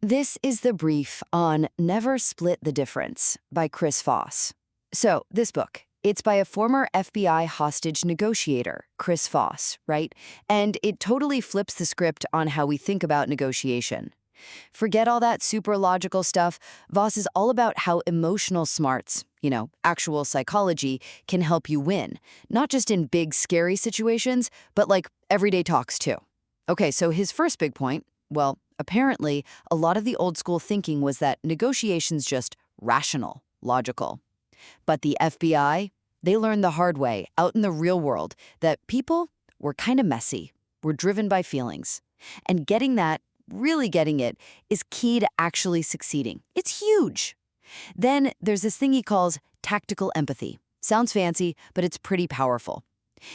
This is the brief on Never Split the Difference by Chris Voss. So, this book, it's by a former FBI hostage negotiator, Chris Voss, right? And it totally flips the script on how we think about negotiation. Forget all that super logical stuff. Voss is all about how emotional smarts, actual psychology, can help you win. Not just in big, scary situations, but like everyday talks too. Okay, so his first big point, well, apparently, a lot of the old school thinking was that negotiation's just rational, logical. But the FBI, they learned the hard way, out in the real world, that people were kind of messy, were driven by feelings. And getting that, really getting it, is key to actually succeeding. It's huge. Then there's this thing he calls tactical empathy. Sounds fancy, but it's pretty powerful.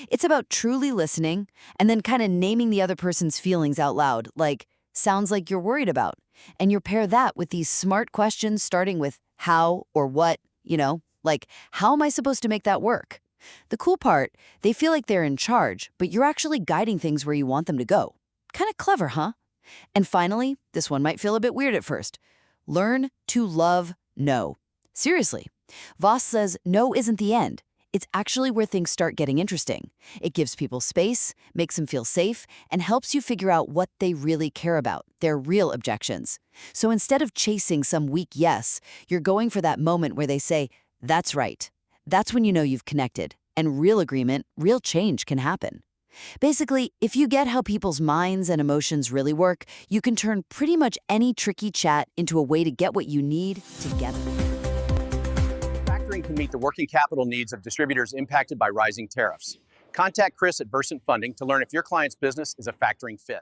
It's about truly listening and then kind of naming the other person's feelings out loud, like, sounds like you're worried about. And you pair that with these smart questions starting with how or what, like, how am I supposed to make that work? The cool part, they feel like they're in charge, but you're actually guiding things where you want them to go. Kind of clever, huh? And finally, this one might feel a bit weird at first. Learn to love no. Seriously, Voss says no isn't the end. It's actually where things start getting interesting. It gives people space, makes them feel safe, and helps you figure out what they really care about, their real objections. So instead of chasing some weak yes, you're going for that moment where they say, that's right. That's when you know you've connected, and real agreement, real change can happen. Basically, if you get how people's minds and emotions really work, you can turn pretty much any tricky chat into a way to get what you need together. Factoring can meet the working capital needs of distributors impacted by rising tariffs. Contact Chris at Versant Funding to learn if your client's business is a factoring fit.